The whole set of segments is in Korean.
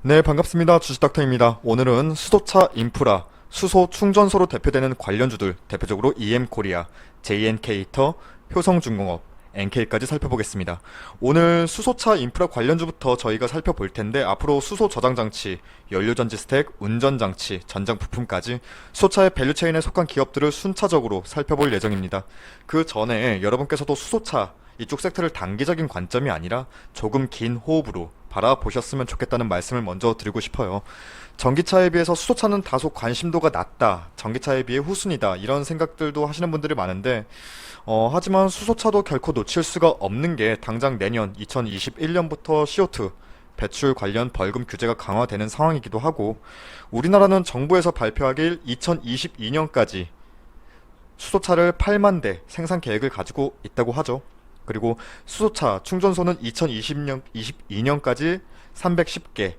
네, 반갑습니다. 주식닥터입니다. 오늘은 수소차 인프라, 수소 충전소로 대표되는 관련주들, 대표적으로 EM코리아, JN케이터, 효성중공업, NK까지 살펴보겠습니다. 오늘 수소차 인프라 관련주부터 저희가 살펴볼 텐데, 앞으로 수소 저장장치, 연료전지 스택, 운전장치, 전장 부품까지 수소차의 밸류체인에 속한 기업들을 순차적으로 살펴볼 예정입니다. 그 전에 여러분께서도 수소차 이쪽 섹터를 단기적인 관점이 아니라 조금 긴 호흡으로 바라보셨으면 좋겠다는 말씀을 먼저 드리고 싶어요. 전기차에 비해서 수소차는 다소 관심도가 낮다, 전기차에 비해 후순위다, 이런 생각들도 하시는 분들이 많은데, 하지만 수소차도 결코 놓칠 수가 없는 게 당장 내년 2021년부터 CO2 배출 관련 벌금 규제가 강화되는 상황이기도 하고, 우리나라는 정부에서 발표하길 2022년까지 수소차를 8만 대 생산 계획을 가지고 있다고 하죠. 그리고 수소차 충전소는 2020년, 22년까지 310개,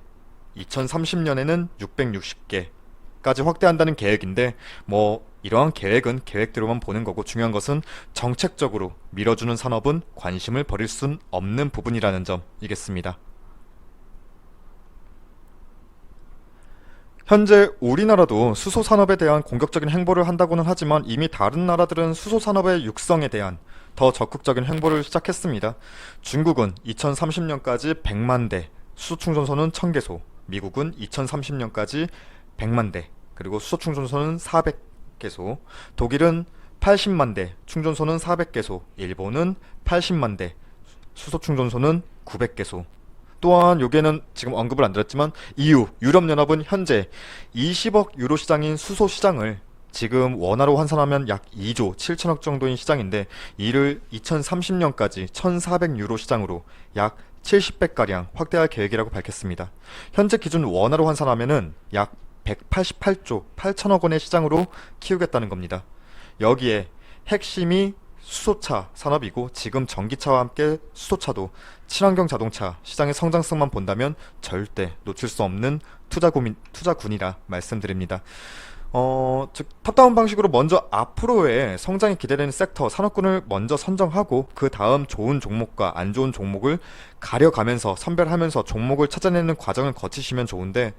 2030년에는 660개까지 확대한다는 계획인데, 이러한 계획은 계획대로만 보는 거고, 중요한 것은 정책적으로 밀어주는 산업은 관심을 버릴 순 없는 부분이라는 점이겠습니다. 현재 우리나라도 수소 산업에 대한 공격적인 행보를 한다고는 하지만, 이미 다른 나라들은 수소 산업의 육성에 대한 더 적극적인 행보를 시작했습니다. 중국은 2030년까지 100만 대, 수소 충전소는 1000개소, 미국은 2030년까지 100만 대, 그리고 수소 충전소는 400개소, 독일은 80만 대, 충전소는 400개소, 일본은 80만 대, 수소 충전소는 900개소. 또한 여기에는 지금 언급을 안 드렸지만, EU, 유럽연합은 현재 20억 유로 시장인 수소 시장을 지금 원화로 환산하면 약 2조 7천억 정도인 시장인데, 이를 2030년까지 1,400 유로 시장으로 약 70배가량 확대할 계획이라고 밝혔습니다. 현재 기준 원화로 환산하면은 약 188조 8천억 원의 시장으로 키우겠다는 겁니다. 여기에 핵심이 수소차 산업이고, 지금 전기차와 함께 수소차도 친환경 자동차 시장의 성장성만 본다면 절대 놓칠 수 없는 투자군이라 말씀드립니다. 즉 탑다운 방식으로 먼저 앞으로의 성장이 기대되는 섹터 산업군을 먼저 선정하고, 그 다음 좋은 종목과 안 좋은 종목을 가려가면서 선별하면서 종목을 찾아내는 과정을 거치시면 좋은데,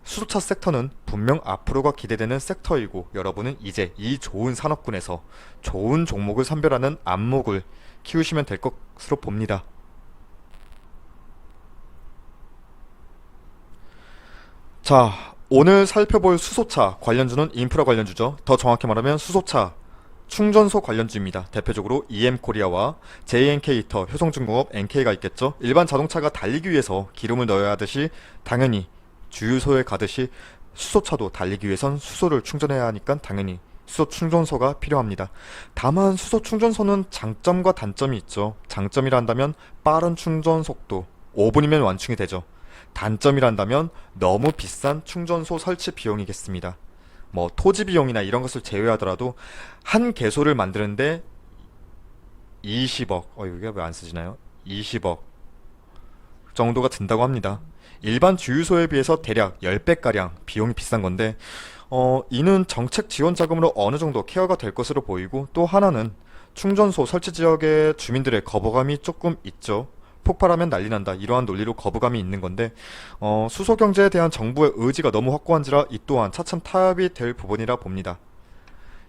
수소차 섹터는 분명 앞으로가 기대되는 섹터이고, 여러분은 이제 이 좋은 산업군에서 좋은 종목을 선별하는 안목을 키우시면 될 것으로 봅니다. 자, 오늘 살펴볼 수소차 관련주는 인프라 관련주죠. 더 정확히 말하면 수소차 충전소 관련주입니다. 대표적으로 EM코리아와 JN케이터, 효성중공업, NK가 있겠죠. 일반 자동차가 달리기 위해서 기름을 넣어야 하듯이, 당연히 주유소에 가듯이 수소차도 달리기 위해선 수소를 충전해야 하니까 당연히 수소 충전소가 필요합니다. 다만 수소 충전소는 장점과 단점이 있죠. 장점이라 한다면 빠른 충전 속도, 5분이면 완충이 되죠. 단점이란다면 너무 비싼 충전소 설치 비용이겠습니다. 토지 비용이나 이런 것을 제외하더라도 한 개소를 만드는데 20억, 이게 왜 안 쓰지나요? 20억 정도가 든다고 합니다. 일반 주유소에 비해서 대략 10배가량 비용이 비싼 건데, 이는 정책 지원 자금으로 어느 정도 케어가 될 것으로 보이고, 또 하나는 충전소 설치 지역의 주민들의 거부감이 조금 있죠. 폭발하면 난리 난다, 이러한 논리로 거부감이 있는 건데, 수소 경제에 대한 정부의 의지가 너무 확고한지라 이 또한 차츰 타협이 될 부분이라 봅니다.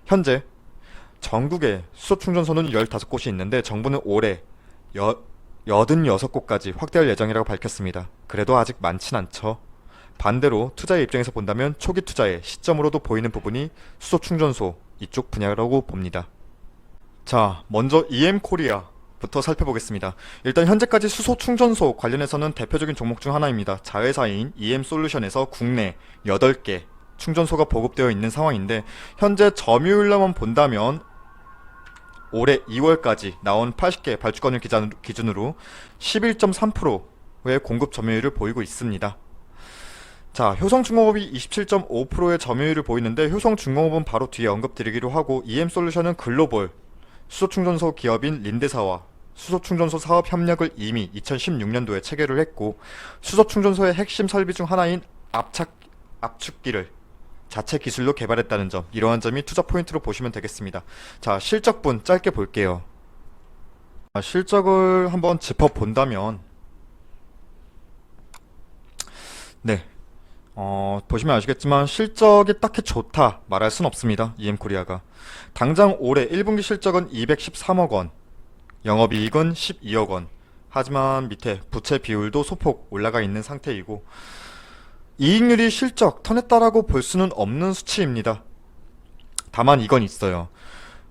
현재 전국에 수소 충전소는 15곳이 있는데, 정부는 올해 86곳까지 확대할 예정이라고 밝혔습니다. 그래도 아직 많진 않죠. 반대로 투자의 입장에서 본다면 초기 투자의 시점으로도 보이는 부분이 수소 충전소 이쪽 분야라고 봅니다. 자, 먼저 EM코리아부터 살펴보겠습니다. 일단 현재까지 수소 충전소 관련해서는 대표적인 종목 중 하나입니다. 자회사인 EM솔루션에서 국내 8개 충전소가 보급되어 있는 상황인데, 현재 점유율로만 본다면 올해 2월까지 나온 80개 발주권을 기준으로 11.3%의 공급 점유율을 보이고 있습니다. 자, 효성중공업이 27.5%의 점유율을 보이는데, 효성중공업은 바로 뒤에 언급드리기로 하고, EM솔루션은 글로벌 수소충전소 기업인 린데사와 수소충전소 사업 협력을 이미 2016년도에 체결을 했고, 수소충전소의 핵심 설비 중 하나인 압축기를 자체 기술로 개발했다는 점, 이러한 점이 투자 포인트로 보시면 되겠습니다. 자, 실적분 짧게 볼게요. 실적을 한번 짚어본다면, 네, 보시면 아시겠지만 실적이 딱히 좋다 말할 순 없습니다. EM코리아가. 당장 올해 1분기 실적은 213억 원, 영업이익은 12억 원. 하지만 밑에 부채 비율도 소폭 올라가 있는 상태이고 이익률이 실적 터냈다라고 볼 수는 없는 수치입니다. 다만 이건 있어요.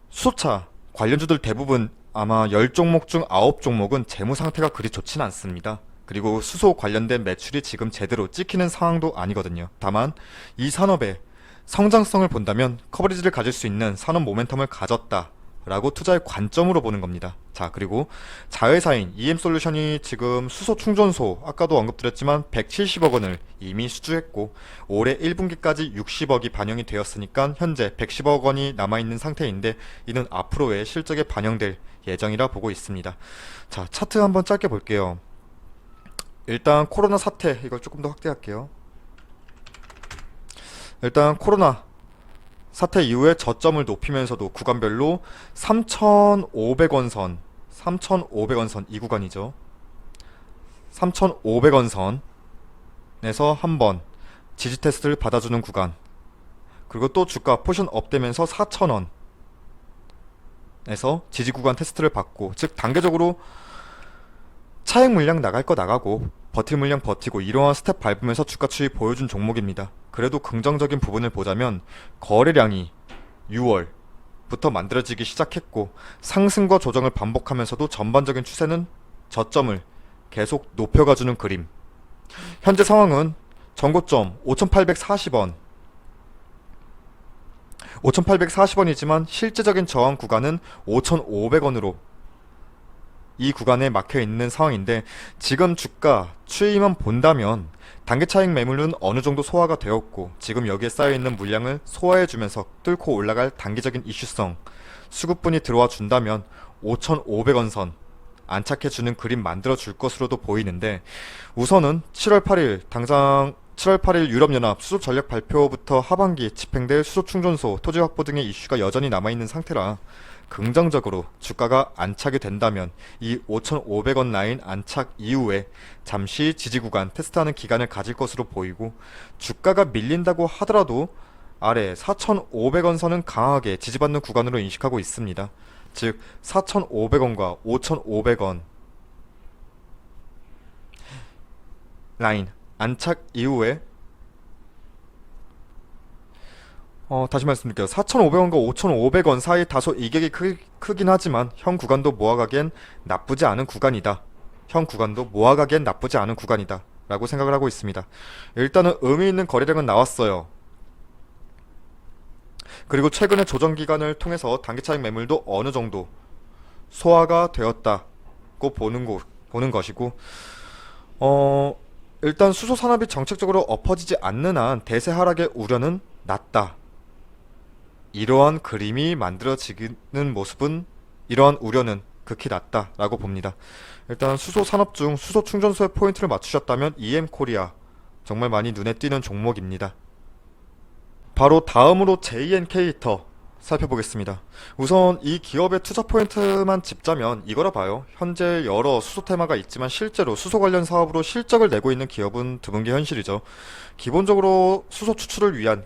수소차 관련주들 대부분 아마 10종목 중 9종목은 재무 상태가 그리 좋진 않습니다. 그리고 수소 관련된 매출이 지금 제대로 찍히는 상황도 아니거든요. 다만 이 산업의 성장성을 본다면 커버리지를 가질 수 있는 산업 모멘텀을 가졌다 라고 투자의 관점으로 보는 겁니다. 자, 그리고 자회사인 EM솔루션이 지금 수소 충전소 아까도 언급드렸지만 170억 원을 이미 수주했고 올해 1분기까지 60억이 반영이 되었으니까 현재 110억 원이 남아있는 상태인데 이는 앞으로의 실적에 반영될 예정이라 보고 있습니다. 자, 차트 한번 짧게 볼게요. 일단 코로나 사태, 이걸 조금 더 확대할게요. 일단 코로나 사태 이후에 저점을 높이면서도 구간별로 3,500원 선, 3,500원 선 이 구간이죠. 3,500원 선에서 한번 지지 테스트를 받아주는 구간. 그리고 또 주가 포션 업되면서 4,000원에서 지지 구간 테스트를 받고, 즉 단계적으로 차익 물량 나갈 거 나가고 버틸 물량 버티고 이러한 스텝 밟으면서 주가 추이 보여준 종목입니다. 그래도 긍정적인 부분을 보자면 거래량이 6월부터 만들어지기 시작했고 상승과 조정을 반복하면서도 전반적인 추세는 저점을 계속 높여가주는 그림. 현재 상황은 전고점 5,840원 5,840원이지만 실제적인 저항 구간은 5,500원으로 이 구간에 막혀 있는 상황인데 지금 주가 추이만 본다면 단기 차익 매물은 어느 정도 소화가 되었고 지금 여기에 쌓여 있는 물량을 소화해 주면서 뚫고 올라갈 단기적인 이슈성 수급분이 들어와 준다면 5,500원 선 안착해 주는 그림 만들어 줄 것으로도 보이는데 우선은 7월 8일 당장 7월 8일 유럽연합 수소 전략 발표부터 하반기 집행될 수소 충전소 토지 확보 등의 이슈가 여전히 남아있는 상태라 긍정적으로 주가가 안착이 된다면 이 5,500원 라인 안착 이후에 잠시 지지 구간 테스트하는 기간을 가질 것으로 보이고 주가가 밀린다고 하더라도 아래 4,500원 선은 강하게 지지받는 구간으로 인식하고 있습니다. 즉 4,500원과 5,500원 라인 안착 이후에 다시 말씀드릴게요. 4,500원과 5,500원 사이 다소 이격이 크긴 하지만 현 구간도 모아가기엔 나쁘지 않은 구간이다. 현 구간도 모아가기엔 나쁘지 않은 구간이다. 라고 생각을 하고 있습니다. 일단은 의미 있는 거래량은 나왔어요. 그리고 최근에 조정 기간을 통해서 단기 차익 매물도 어느 정도 소화가 되었다고 보는 것이고, 일단 수소 산업이 정책적으로 엎어지지 않는 한 대세 하락의 우려는 낮다. 이러한 그림이 만들어지는 모습은 이러한 우려는 극히 낮다라고 봅니다. 일단 수소 산업 중 수소 충전소에 포인트를 맞추셨다면 EM코리아 정말 많이 눈에 띄는 종목입니다. 바로 다음으로 JNK 히터 살펴보겠습니다. 우선 이 기업의 투자 포인트만 짚자면 이거라 봐요. 현재 여러 수소 테마가 있지만 실제로 수소 관련 사업으로 실적을 내고 있는 기업은 드문 게 현실이죠. 기본적으로 수소 추출을 위한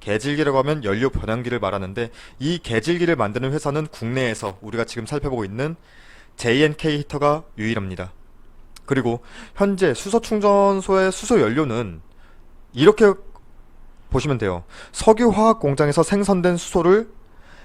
개질기라고 하면 연료 변환기를 말하는데 이 개질기를 만드는 회사는 국내에서 우리가 지금 살펴보고 있는 JNK 히터가 유일합니다. 그리고 현재 수소 충전소의 수소 연료는 이렇게 보시면 돼요. 석유화학 공장에서 생산된 수소를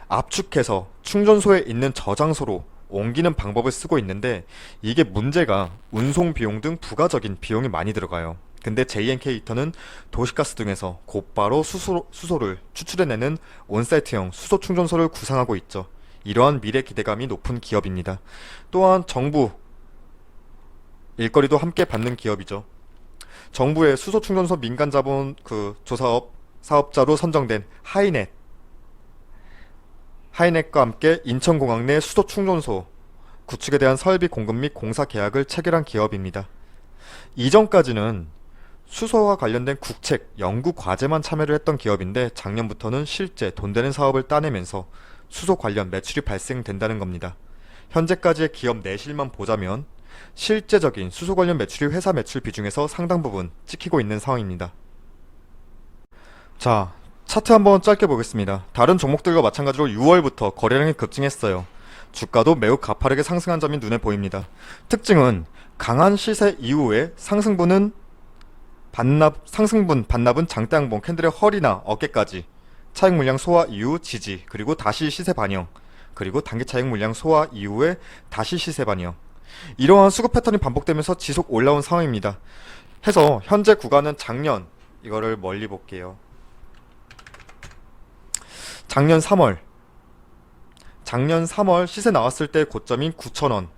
압축해서 충전소에 있는 저장소로 옮기는 방법을 쓰고 있는데 이게 문제가 운송 비용 등 부가적인 비용이 많이 들어가요. 근데 JNK 히터는 도시가스 등에서 곧바로 수소를 추출해내는 온사이트형 수소 충전소를 구상하고 있죠. 이러한 미래 기대감이 높은 기업입니다. 또한 정부 일거리도 함께 받는 기업이죠. 정부의 수소 충전소 민간 자본 사업자로 선정된 하이넷과 함께 인천공항 내 수소 충전소 구축에 대한 설비 공급 및 공사 계약을 체결한 기업입니다. 이전까지는 수소와 관련된 국책, 연구 과제만 참여를 했던 기업인데 작년부터는 실제 돈 되는 사업을 따내면서 수소 관련 매출이 발생된다는 겁니다. 현재까지의 기업 내실만 보자면 실제적인 수소 관련 매출이 회사 매출 비중에서 상당 부분 찍히고 있는 상황입니다. 자, 차트 한번 짧게 보겠습니다. 다른 종목들과 마찬가지로 6월부터 거래량이 급증했어요. 주가도 매우 가파르게 상승한 점이 눈에 보입니다. 특징은 강한 시세 이후에 상승분은 반납은 장대양봉 캔들의 허리나 어깨까지 차익 물량 소화 이후 지지, 그리고 다시 시세 반영, 그리고 단기 차익 물량 소화 이후에 다시 시세 반영. 이러한 수급 패턴이 반복되면서 지속 올라온 상황입니다. 해서 현재 구간은 이거를 멀리 볼게요. 작년 3월 시세 나왔을 때 고점인 9,000원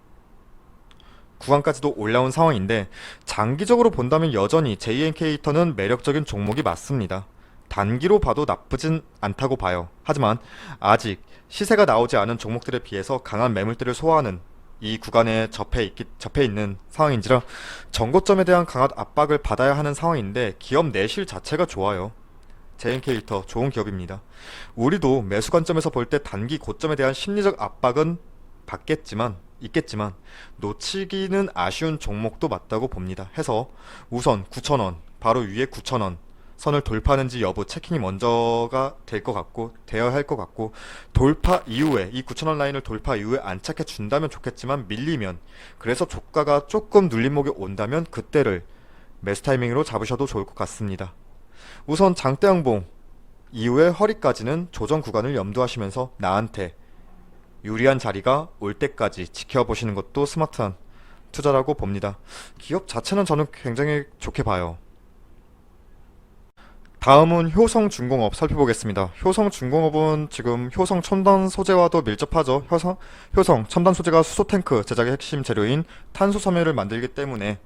구간까지도 올라온 상황인데, 장기적으로 본다면 여전히 JNK터는 매력적인 종목이 맞습니다. 단기로 봐도 나쁘진 않다고 봐요. 하지만 아직 시세가 나오지 않은 종목들에 비해서 강한 매물대를 소화하는 이 구간에 접해 있는 상황인지라 전고점에 대한 강한 압박을 받아야 하는 상황인데, 기업 내실 자체가 좋아요. JNK터 좋은 기업입니다. 우리도 매수 관점에서 볼 때 단기 고점에 대한 심리적 압박은 있겠지만 놓치기는 아쉬운 종목도 맞다고 봅니다. 해서 우선 9,000원, 바로 위에 9,000원 선을 돌파하는지 여부 체킹이 먼저가 되어야 할 것 같고, 돌파 이후에 이 9,000원 라인을 돌파 이후에 안착해 준다면 좋겠지만, 밀리면, 그래서 조가가 조금 눌림목이 온다면 그때를 매수 타이밍으로 잡으셔도 좋을 것 같습니다. 우선 장대양봉 이후에 허리까지는 조정 구간을 염두하시면서 나한테 유리한 자리가 올 때까지 지켜보시는 것도 스마트한 투자라고 봅니다. 기업 자체는 저는 굉장히 좋게 봐요. 다음은 효성중공업 살펴보겠습니다. 효성중공업은 지금 효성 첨단 소재와도 밀접하죠. 효성 첨단 소재가 수소탱크 제작의 핵심 재료인 탄소 섬유를 만들기 때문에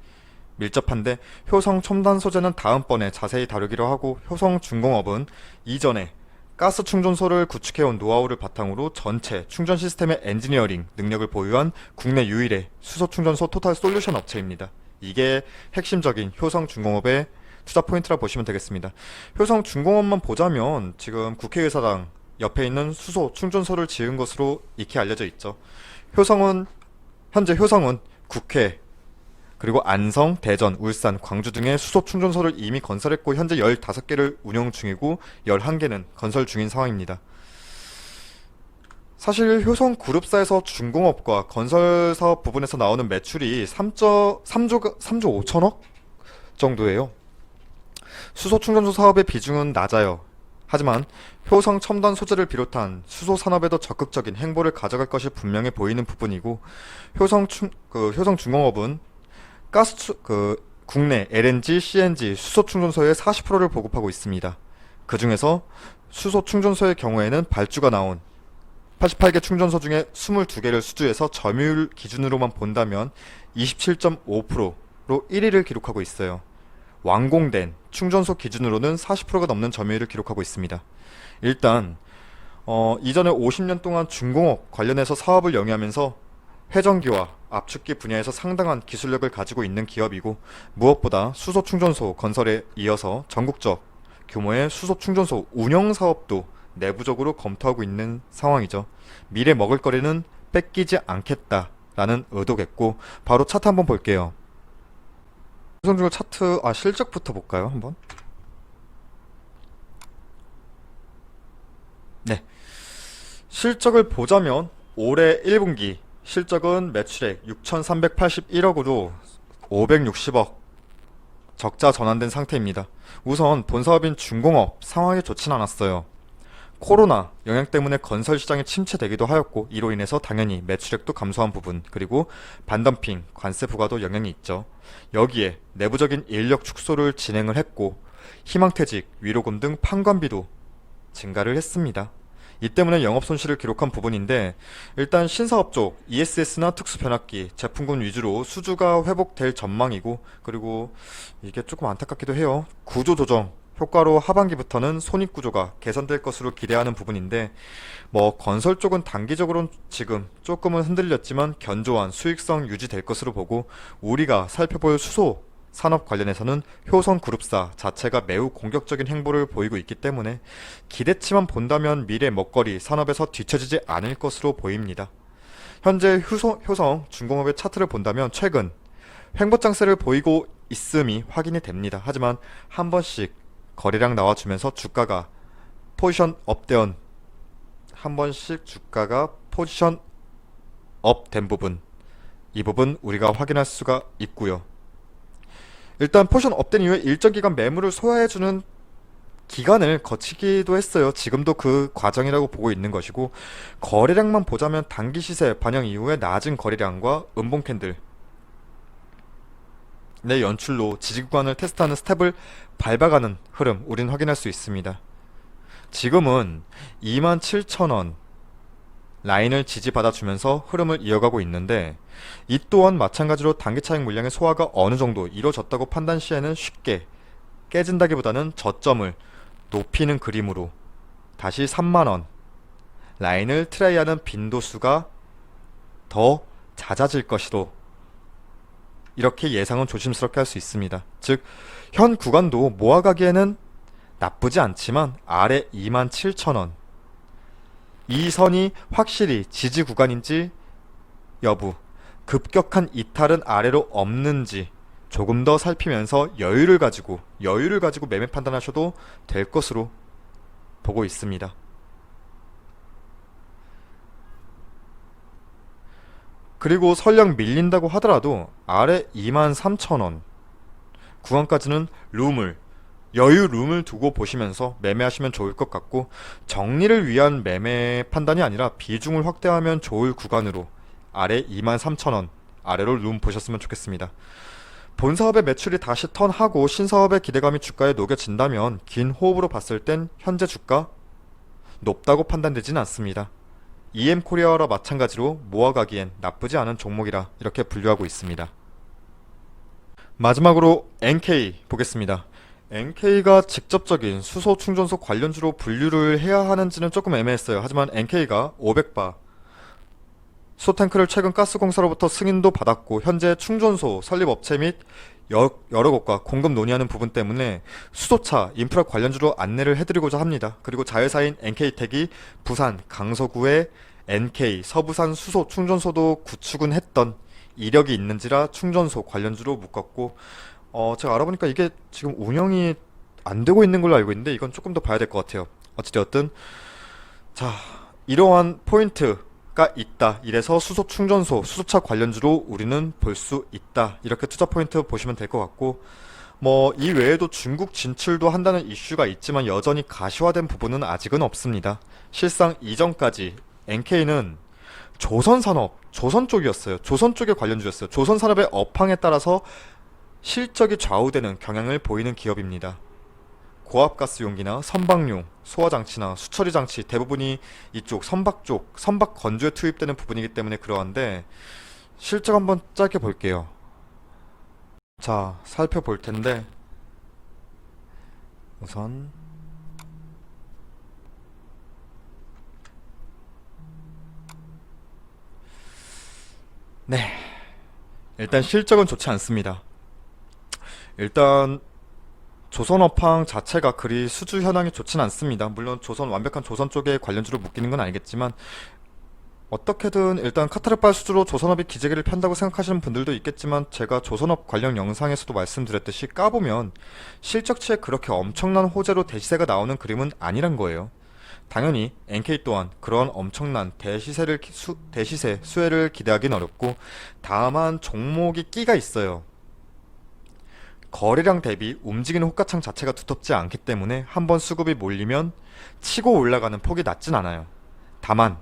밀접한데, 효성 첨단 소재는 다음번에 자세히 다루기로 하고, 효성중공업은 이전에 가스 충전소를 구축해온 노하우를 바탕으로 전체 충전 시스템의 엔지니어링 능력을 보유한 국내 유일의 수소 충전소 토탈 솔루션 업체입니다. 이게 핵심적인 효성중공업의 투자 포인트라 보시면 되겠습니다. 효성중공업만 보자면 지금 국회의사당 옆에 있는 수소 충전소를 지은 것으로 익히 알려져 있죠. 현재 효성은 국회, 그리고 안성, 대전, 울산, 광주 등의 수소 충전소를 이미 건설했고, 현재 15개를 운영 중이고 11개는 건설 중인 상황입니다. 사실 효성그룹사에서 중공업과 건설사업 부분에서 나오는 매출이 3조 5천억 정도예요. 수소 충전소 사업의 비중은 낮아요. 하지만 효성 첨단 소재를 비롯한 수소 산업에도 적극적인 행보를 가져갈 것이 분명해 보이는 부분이고, 효성중공업은 국내 LNG, CNG 수소 충전소의 40%를 보급하고 있습니다. 그 중에서 수소 충전소의 경우에는 발주가 나온 88개 충전소 중에 22개를 수주해서 점유율 기준으로만 본다면 27.5%로 1위를 기록하고 있어요. 완공된 충전소 기준으로는 40%가 넘는 점유율을 기록하고 있습니다. 일단 이전에 50년 동안 중공업 관련해서 사업을 영위하면서 회전기와 압축기 분야에서 상당한 기술력을 가지고 있는 기업이고, 무엇보다 수소 충전소 건설에 이어서 전국적 규모의 수소 충전소 운영 사업도 내부적으로 검토하고 있는 상황이죠. 미래 먹을거리는 뺏기지 않겠다라는 의도겠고, 바로 차트 한번 볼게요. 효성중공업 차트, 실적부터 볼까요? 한번. 네, 실적을 보자면 올해 1분기 실적은 매출액 6,381억으로 560억 적자 전환된 상태입니다. 우선 본사업인 중공업 상황이 좋진 않았어요. 코로나 영향 때문에 건설 시장이 침체되기도 하였고, 이로 인해서 당연히 매출액도 감소한 부분, 그리고 반덤핑, 관세 부과도 영향이 있죠. 여기에 내부적인 인력 축소를 진행을 했고, 희망퇴직, 위로금 등 판관비도 증가를 했습니다. 이 때문에 영업손실을 기록한 부분인데, 일단 신사업 쪽 ESS나 특수변압기 제품군 위주로 수주가 회복될 전망이고, 그리고 이게 조금 안타깝기도 해요. 구조조정 효과로 하반기부터는 손익구조가 개선될 것으로 기대하는 부분인데, 건설 쪽은 단기적으로는 지금 조금은 흔들렸지만 견조한 수익성 유지될 것으로 보고, 우리가 살펴볼 수소 산업 관련해서는 효성그룹사 자체가 매우 공격적인 행보를 보이고 있기 때문에 기대치만 본다면 미래 먹거리 산업에서 뒤처지지 않을 것으로 보입니다. 현재 효성 중공업의 차트를 본다면 최근 횡보장세를 보이고 있음이 확인이 됩니다. 하지만 한 번씩 거래량 나와주면서 주가가 포지션 업되온 한 번씩 주가가 포지션 업된 부분, 이 부분 우리가 확인할 수가 있고요. 일단 포지션 업된 이후에 일정 기간 매물을 소화해주는 기간을 거치기도 했어요. 지금도 그 과정이라고 보고 있는 것이고, 거래량만 보자면 단기 시세 반영 이후에 낮은 거래량과 음봉 캔들 내 연출로 지지 구간을 테스트하는 스텝을 밟아가는 흐름 우린 확인할 수 있습니다. 지금은 27,000원 라인을 지지받아주면서 흐름을 이어가고 있는데, 이 또한 마찬가지로 단기 차익 물량의 소화가 어느 정도 이루어졌다고 판단 시에는 쉽게 깨진다기보다는 저점을 높이는 그림으로 다시 3만원 라인을 트라이하는 빈도수가 더 잦아질 것이로 이렇게 예상은 조심스럽게 할 수 있습니다. 즉, 현 구간도 모아가기에는 나쁘지 않지만 아래 27,000원 이 선이 확실히 지지 구간인지 여부, 급격한 이탈은 아래로 없는지 조금 더 살피면서 여유를 가지고 매매 판단하셔도 될 것으로 보고 있습니다. 그리고 설령 밀린다고 하더라도 아래 23,000원 구간까지는 여유 룸을 두고 보시면서 매매하시면 좋을 것 같고, 정리를 위한 매매 판단이 아니라 비중을 확대하면 좋을 구간으로 아래 23,000원 아래로 룸 보셨으면 좋겠습니다. 본 사업의 매출이 다시 턴하고 신사업의 기대감이 주가에 녹여진다면 긴 호흡으로 봤을 땐 현재 주가 높다고 판단되진 않습니다. EM코리아와 마찬가지로 모아가기엔 나쁘지 않은 종목이라 이렇게 분류하고 있습니다. 마지막으로 NK 보겠습니다. NK가 직접적인 수소 충전소 관련주로 분류를 해야 하는지는 조금 애매했어요. 하지만 NK가 500바 수소탱크를 최근 가스공사로부터 승인도 받았고, 현재 충전소 설립업체 및 여러 곳과 공급 논의하는 부분 때문에 수소차 인프라 관련주로 안내를 해드리고자 합니다. 그리고 자회사인 NK텍이 부산 강서구의 NK 서부산 수소 충전소도 구축은 했던 이력이 있는지라 충전소 관련주로 묶었고, 제가 알아보니까 이게 지금 운영이 안 되고 있는 걸로 알고 있는데 이건 조금 더 봐야 될 것 같아요. 어찌되었든 자, 이러한 포인트가 있다. 이래서 수소 충전소, 수소차 관련주로 우리는 볼 수 있다. 이렇게 투자 포인트 보시면 될 것 같고, 뭐 이 외에도 중국 진출도 한다는 이슈가 있지만 여전히 가시화된 부분은 아직은 없습니다. 실상 이전까지 NK는 조선산업, 조선 쪽이었어요. 조선 쪽의 관련주였어요. 조선산업의 업황에 따라서 실적이 좌우되는 경향을 보이는 기업입니다. 고압가스 용기나 선박용, 소화장치나 수처리장치 대부분이 이쪽 선박 쪽, 선박 건조에 투입되는 부분이기 때문에 그러한데, 실적 한번 짧게 볼게요. 자, 살펴볼 텐데 우선 네, 일단 실적은 좋지 않습니다. 일단 조선업황 자체가 그리 수주 현황이 좋진 않습니다. 물론 완벽한 조선 쪽에 관련주로 묶이는 건 아니겠지만, 어떻게든 일단 카타르발 수주로 조선업이 기재기를 편다고 생각하시는 분들도 있겠지만, 제가 조선업 관련 영상에서도 말씀드렸듯이 까보면 실적치에 그렇게 엄청난 호재로 대시세가 나오는 그림은 아니란 거예요. 당연히 NK 또한 그런 엄청난 대시세 수혜를 기대하기는 어렵고, 다만 종목이 끼가 있어요. 거래량 대비 움직이는 호가창 자체가 두텁지 않기 때문에 한번 수급이 몰리면 치고 올라가는 폭이 낮진 않아요. 다만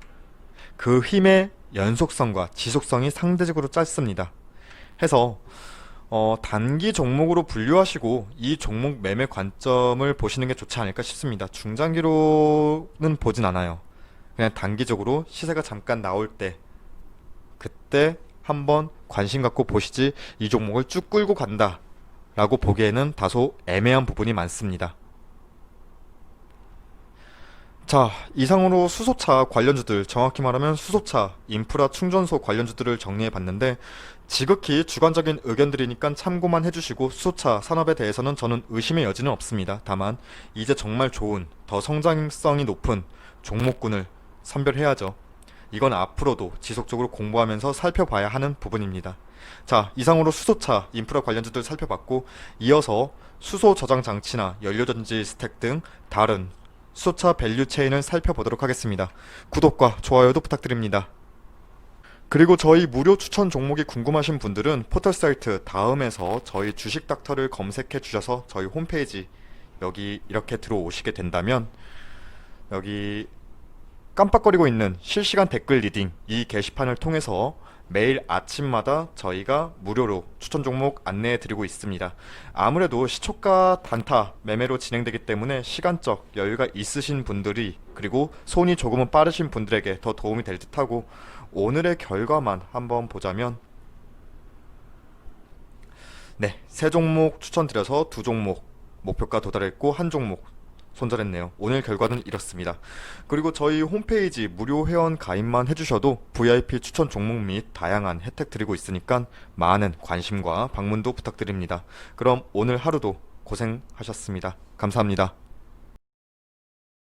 그 힘의 연속성과 지속성이 상대적으로 짧습니다. 해서 단기 종목으로 분류하시고 이 종목 매매 관점을 보시는 게 좋지 않을까 싶습니다. 중장기로는 보진 않아요. 그냥 단기적으로 시세가 잠깐 나올 때, 그때 한번 관심 갖고 보시지, 이 종목을 쭉 끌고 간다 라고 보기에는 다소 애매한 부분이 많습니다. 자, 이상으로 수소차 관련주들, 정확히 말하면 수소차, 인프라 충전소 관련주들을 정리해 봤는데, 지극히 주관적인 의견들이니까 참고만 해주시고, 수소차 산업에 대해서는 저는 의심의 여지는 없습니다. 다만 이제 정말 좋은, 더 성장성이 높은 종목군을 선별해야죠. 이건 앞으로도 지속적으로 공부하면서 살펴봐야 하는 부분입니다. 자, 이상으로 수소차 인프라 관련주들 살펴봤고, 이어서 수소 저장 장치나 연료전지 스택 등 다른 수소차 밸류 체인을 살펴보도록 하겠습니다. 구독과 좋아요도 부탁드립니다. 그리고 저희 무료 추천 종목이 궁금하신 분들은 포털 사이트 다음에서 저희 주식 닥터를 검색해 주셔서 저희 홈페이지 여기 이렇게 들어오시게 된다면, 여기 깜빡거리고 있는 실시간 댓글 리딩 이 게시판을 통해서 매일 아침마다 저희가 무료로 추천 종목 안내해 드리고 있습니다. 아무래도 시초가 단타 매매로 진행되기 때문에 시간적 여유가 있으신 분들이, 그리고 손이 조금은 빠르신 분들에게 더 도움이 될 듯하고, 오늘의 결과만 한번 보자면, 네, 세 종목 추천드려서 두 종목 목표가 도달했고 한 종목 손절했네요. 오늘 결과는 이렇습니다. 그리고 저희 홈페이지 무료 회원 가입만 해주셔도 VIP 추천 종목 및 다양한 혜택 드리고 있으니까 많은 관심과 방문도 부탁드립니다. 그럼 오늘 하루도 고생하셨습니다. 감사합니다.